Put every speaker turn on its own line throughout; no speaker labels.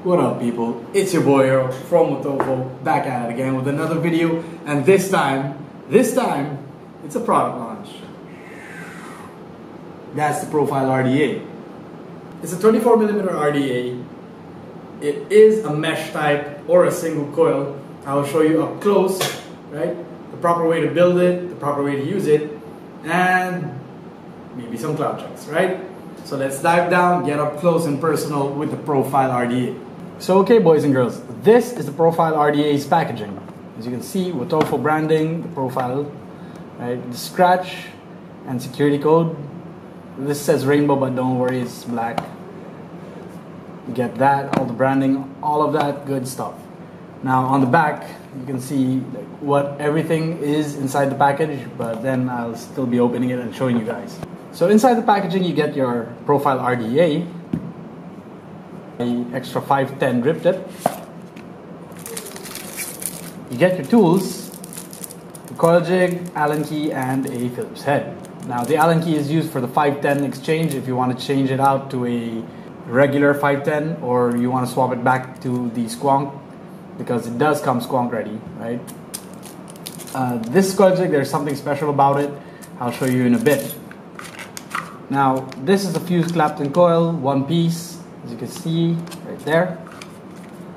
What up, people? It's your boy Earl from Wotofo, back at it again with another video, and this time, it's a product launch. That's the Profile RDA. It's a 24mm RDA. It is a mesh type or a single coil. I will show you up close, right? The proper way to build it, the proper way to use it, and maybe some cloud checks, right? So let's dive down, get up close and personal with the Profile RDA. So okay, boys and girls, this is the Profile RDA's packaging. As you can see, Wotofo branding, the profile, right? The scratch and security code. This says rainbow, but don't worry, it's black. You get that, all the branding, all of that good stuff. Now on the back, you can see what everything is inside the package, but then I'll still be opening it and showing you guys. So inside the packaging, you get your Profile RDA, an extra 510 drip tip. You get your tools, the coil jig, Allen key, and a Phillips head. Now the Allen key is used for the 510 exchange if you want to change it out to a regular 510 or you want to swap it back to the squonk, because it does come squonk ready, right? This coil jig, there's something special about it. I'll show you in a bit. Now this is a fused Clapton coil, one piece, as you can see right there,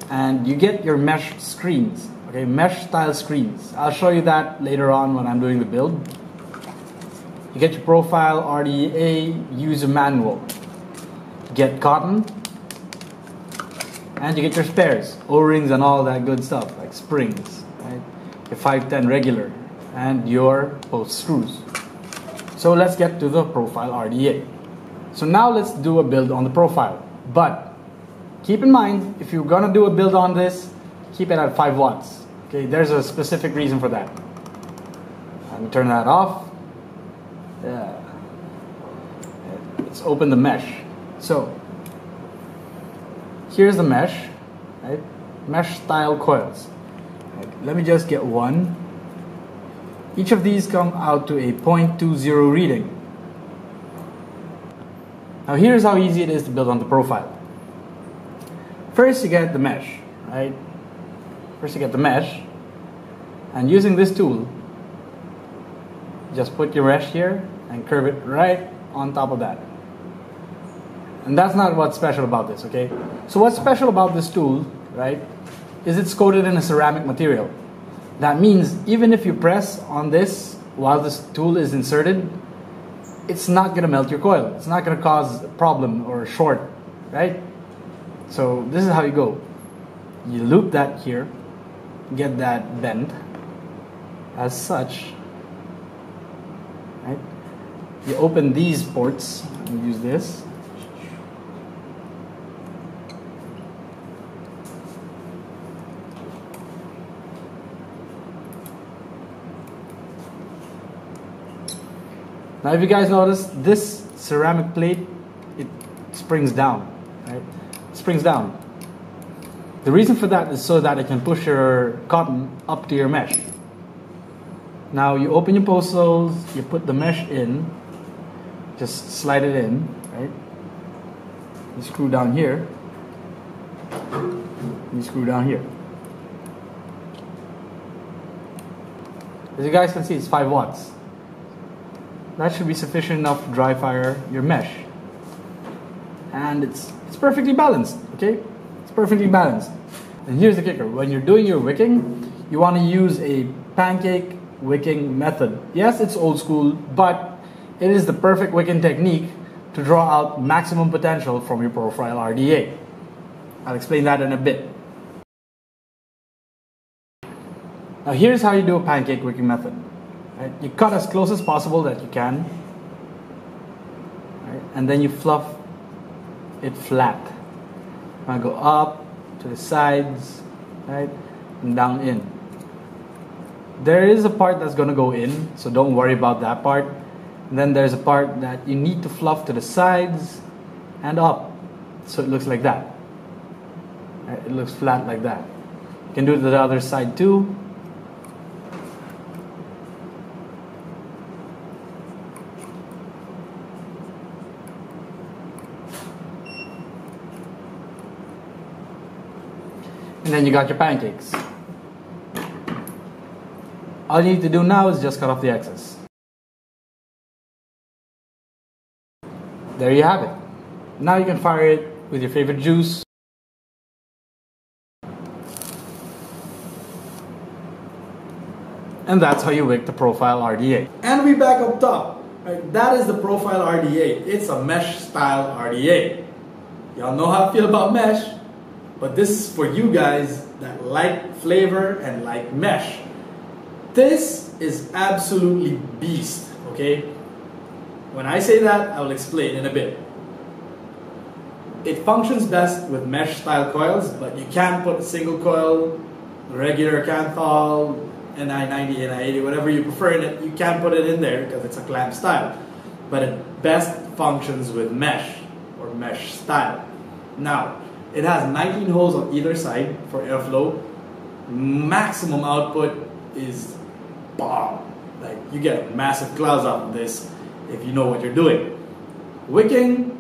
and you get your mesh screens, okay, mesh style screens. I'll show you that later on when I'm doing the build. You get your Profile RDA user manual, you get cotton, and you get your spares, O-rings and all that good stuff like springs, right? Your 510 regular and your post screws. So let's get to the Profile RDA. So now let's do a build on the Profile. But keep in mind, if you're gonna do a build on this, keep it at 5 watts. Okay, there's a specific reason for that. Let me turn that off. Yeah. Let's open the mesh. So here's the mesh, right? Mesh style coils. Right. Let me just get one. Each of these come out to a 0.20 reading. Now here's how easy it is to build on the Profile. First you get the mesh, right? First you get the mesh, and using this tool, just put your mesh here and curve it right on top of that. And that's not what's special about this, okay? So what's special about this tool, right, is it's coated in a ceramic material. That means even if you press on this while this tool is inserted, it's not going to melt your coil. It's not going to cause a problem or a short, right? So this is how you go. You loop that here, get that bent as such, right? You open these ports and use this. Now if you guys notice, this ceramic plate, it springs down, right? It springs down. The reason for that is so that it can push your cotton up to your mesh. Now you open your post holes, you put the mesh in, just slide it in, right? You screw down here, you screw down here. As you guys can see, it's 5 watts. That should be sufficient enough to dry fire your mesh. And it's perfectly balanced, okay? It's perfectly balanced. And here's the kicker. When you're doing your wicking, you want to use a pancake wicking method. Yes, it's old school, but it is the perfect wicking technique to draw out maximum potential from your Profile RDA. I'll explain that in a bit. Now here's how you do a pancake wicking method. Right? You cut as close as possible that you can, right? And then you fluff it flat. I go up to the sides, right, and down in. There is a part that's going to go in, so don't worry about that part. And then there's a part that you need to fluff to the sides and up, so it looks like that. Right? It looks flat like that. You can do it to the other side too.
And then you got your pancakes. All you need to do now is just cut off the excess. There you have it. Now you can fire it with your favorite juice. And that's how you wick the Profile RDA.
And we back up top. Right? That is the Profile RDA. It's a mesh style RDA. Y'all know how I feel about mesh, but this is for you guys that like flavor and like mesh. This is absolutely beast, okay? When I say that, I will explain in a bit. It functions best with mesh style coils, but you can put a single coil, regular Canthal, NI90, NI80, whatever you prefer in it, you can put it in there because it's a clamp style. But it best functions with mesh or mesh style. Now, it has 19 holes on either side for airflow. Maximum output is bomb. Like, you get massive clouds out of this if you know what you're doing. Wicking,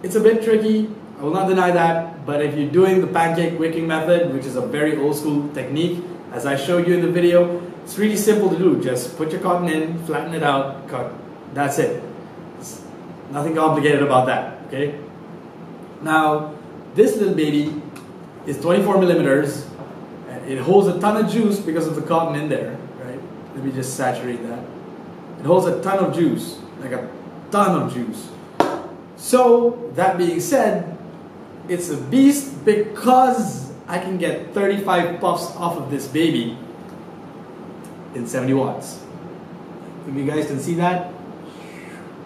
it's a bit tricky, I will not deny that, but if you're doing the pancake wicking method, which is a very old school technique, as I showed you in the video, it's really simple to do. Just put your cotton in, flatten it out, cut. That's it. It's nothing complicated about that, okay? Now, this little baby is 24 millimeters, and it holds a ton of juice because of the cotton in there, right? Let me just saturate that. It holds a ton of juice, like a ton of juice. So, that being said, it's a beast because I can get 35 puffs off of this baby in 70 watts. If you guys can see that,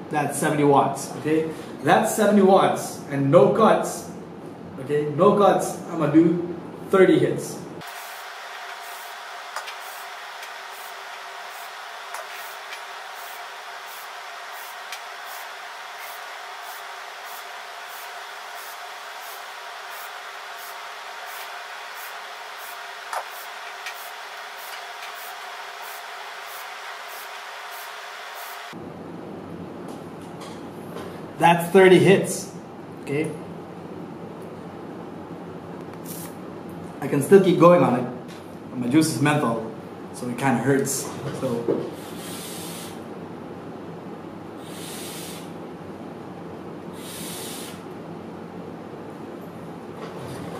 that's 70 watts, okay? That's 70 watts and no cuts, okay? No cuts, I'm gonna do 30 hits. That's 30 hits, okay? I can still keep going on it. My juice is menthol, so it kind of hurts. So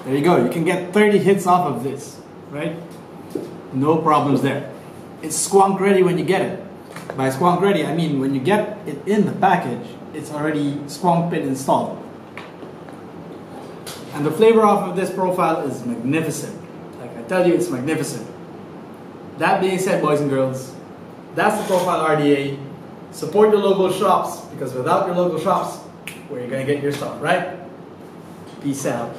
there you go. You can get 30 hits off of this, right? No problems there. It's squonk ready when you get it. By squonk ready, I mean when you get it in the package, it's already squonk pin installed. And the flavor off of this profile is magnificent. Like I tell you, it's magnificent. That being said, boys and girls, that's the Profile RDA. Support your local shops, because without your local shops, where are you gonna get your stuff, right? Peace out.